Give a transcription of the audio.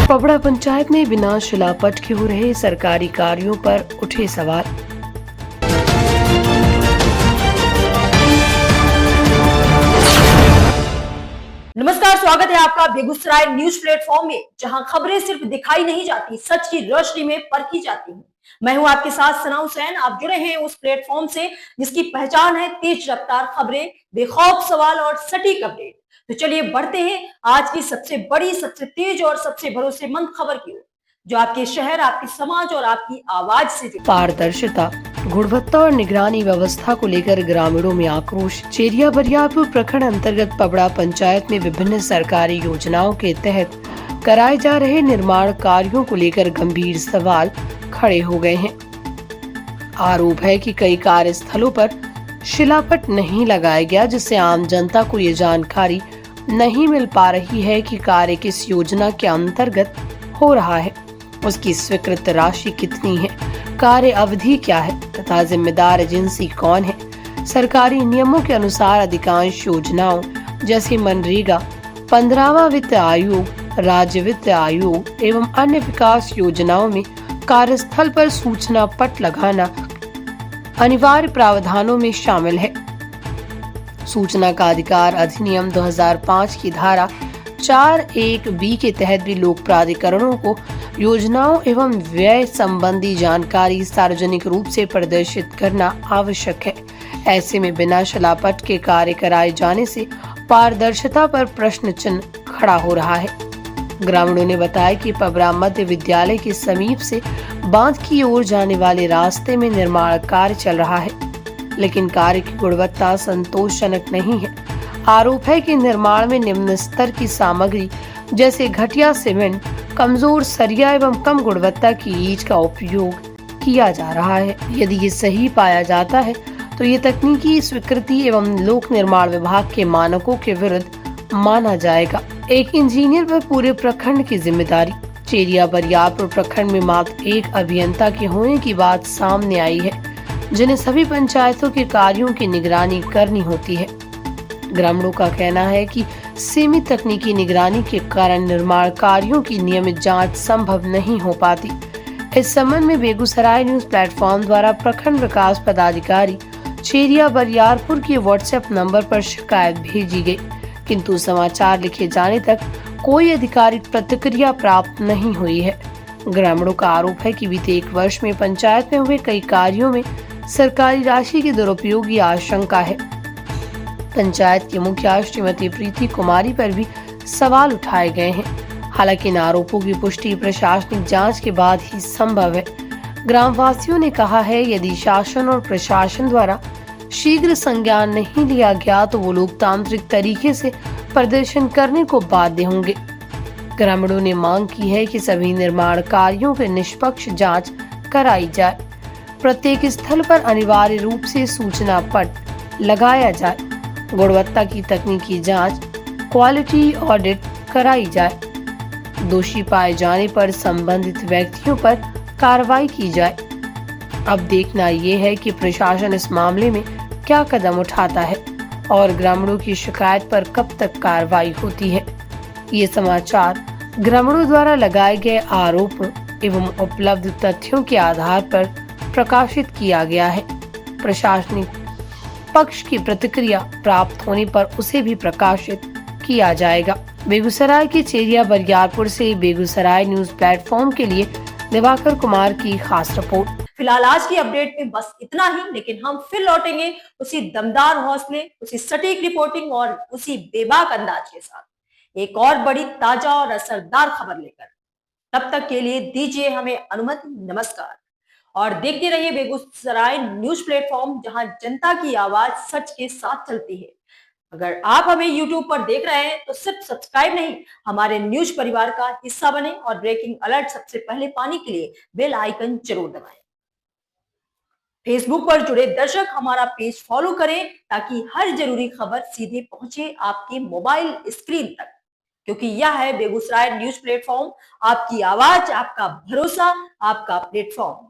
पबड़ा पंचायत में बिना शिलापट के हो रहे सरकारी कार्यों पर उठे सवाल। नमस्कार, स्वागत है आपका बेगूसराय न्यूज प्लेटफॉर्म में, जहां खबरें सिर्फ दिखाई नहीं जाती, सच की रोशनी में परखी जाती हैं। मैं हूं आपके साथ सना हुसैन। आप जुड़े हैं उस प्लेटफॉर्म से जिसकी पहचान है तेज रफ्तार खबरें, बेखौफ सवाल और सटीक अपडेट। तो चलिए बढ़ते हैं आज की सबसे बड़ी, सबसे तेज और सबसे भरोसेमंद खबर की ओर, जो आपके शहर, आपके समाज और आपकी आवाज से जुड़ी। पारदर्शिता, गुणवत्ता और निगरानी व्यवस्था को लेकर ग्रामीणों में आक्रोश। चेरिया बरियारपुर प्रखंड अंतर्गत पबड़ा पंचायत में विभिन्न सरकारी योजनाओं के तहत कराए जा रहे निर्माण कार्यों को लेकर गंभीर सवाल खड़े हो गए हैं। आरोप है कि कई कार्यस्थलों पर शिलापट नहीं लगाया गया, जिससे आम जनता को ये जानकारी नहीं मिल पा रही है कि कार्य किस योजना के अंतर्गत हो रहा है, उसकी स्वीकृत राशि कितनी है, कार्य अवधि क्या है तथा जिम्मेदार एजेंसी कौन है। सरकारी नियमों के अनुसार अधिकांश योजनाओं जैसे मनरेगा, 15वां वित्त आयोग, राज्य वित्त आयोग एवं अन्य विकास योजनाओं में कार्यस्थल पर सूचना पट लगाना अनिवार्य प्रावधानों में शामिल है। सूचना का अधिकार अधिनियम 2005 की धारा 4(1)(b) के तहत भी लोक प्राधिकरणों को योजनाओं एवं व्यय संबंधी जानकारी सार्वजनिक रूप से प्रदर्शित करना आवश्यक है। ऐसे में बिना शिलापट के कार्य कराए जाने से पारदर्शिता पर प्रश्न चिन्ह खड़ा हो रहा है। ग्रामीणों ने बताया कि पबड़ा मध्य विद्यालय के समीप से बांध की ओर जाने वाले रास्ते में निर्माण कार्य चल रहा है, लेकिन कार्य की गुणवत्ता संतोषजनक नहीं है। आरोप है कि निर्माण में निम्न स्तर की सामग्री जैसे घटिया सीमेंट, कमजोर सरिया एवं कम गुणवत्ता की ईंट का उपयोग किया जा रहा है। यदि ये सही पाया जाता है तो ये तकनीकी स्वीकृति एवं लोक निर्माण विभाग के मानकों के विरुद्ध माना जाएगा। एक इंजीनियर पर पूरे प्रखंड की जिम्मेदारी। चेरिया बरियारपुर प्रखंड में मात्र एक अभियंता के होने की बात सामने आई है, जिन्हें सभी पंचायतों के कार्यों की निगरानी करनी होती है। ग्रामीणों का कहना है कि सीमित तकनीकी निगरानी के कारण निर्माण कार्यों की नियमित जांच संभव नहीं हो पाती। इस संबंध में बेगूसराय न्यूज प्लेटफॉर्म द्वारा प्रखंड विकास पदाधिकारी चेरिया बरियारपुर के व्हाट्सएप नंबर पर शिकायत भेजी गई, किंतु समाचार लिखे जाने तक कोई आधिकारिक प्रतिक्रिया प्राप्त नहीं हुई है। ग्रामीणों का आरोप है कि बीते 1 वर्ष में पंचायत में हुए कई कार्यों में सरकारी राशि के दुरुपयोग की आशंका है। पंचायत की मुखिया श्रीमती प्रीति कुमारी पर भी सवाल उठाए गए हैं। हालांकि इन आरोपों की पुष्टि प्रशासनिक जांच के बाद ही संभव है। ग्रामवासियों ने कहा है, यदि शासन और प्रशासन द्वारा शीघ्र संज्ञान नहीं लिया गया तो वो लोकतांत्रिक तरीके से प्रदर्शन करने को बाध्य होंगे। ग्रामीणों ने मांग की है कि सभी निर्माण कार्यों की निष्पक्ष जांच कराई जाए, प्रत्येक स्थल पर अनिवार्य रूप से सूचना पट लगाया जाए, गुणवत्ता की तकनीकी जांच, क्वालिटी ऑडिट कराई जाए, दोषी पाए जाने पर संबंधित व्यक्तियों पर कार्रवाई की जाए। अब देखना ये है कि प्रशासन इस मामले में क्या कदम उठाता है और ग्रामीणों की शिकायत पर कब तक कार्रवाई होती है। ये समाचार ग्रामीणों द्वारा लगाए गए आरोपों एवं उपलब्ध तथ्यों के आधार पर प्रकाशित किया गया है। प्रशासनिक पक्ष की प्रतिक्रिया प्राप्त होने पर उसे भी प्रकाशित किया जाएगा। बेगूसराय के चेरिया बरियारपुर से बेगूसराय न्यूज प्लेटफॉर्म के लिए दिवाकर कुमार की खास रिपोर्ट। फिलहाल आज की अपडेट में बस इतना ही, लेकिन हम फिर लौटेंगे उसी दमदार हौसले, उसी सटीक रिपोर्टिंग और उसी बेबाक अंदाज के साथ एक और बड़ी, ताजा और असरदार खबर लेकर। तब तक के लिए दीजिए हमें अनुमति। नमस्कार और देखते रहिए बेगूसराय न्यूज प्लेटफॉर्म, जहां जनता की आवाज सच के साथ चलती है। अगर आप हमें YouTube पर देख रहे हैं तो सिर्फ सब्सक्राइब नहीं, हमारे न्यूज परिवार का हिस्सा बने और ब्रेकिंग अलर्ट सबसे पहले पाने के लिए बेल आइकन जरूर दबाएं। फेसबुक पर जुड़े दर्शक हमारा पेज फॉलो करें ताकि हर जरूरी खबर सीधे पहुंचे आपके मोबाइल स्क्रीन तक, क्योंकि यह है बेगूसराय न्यूज प्लेटफॉर्म, आपकी आवाज, आपका भरोसा, आपका प्लेटफॉर्म।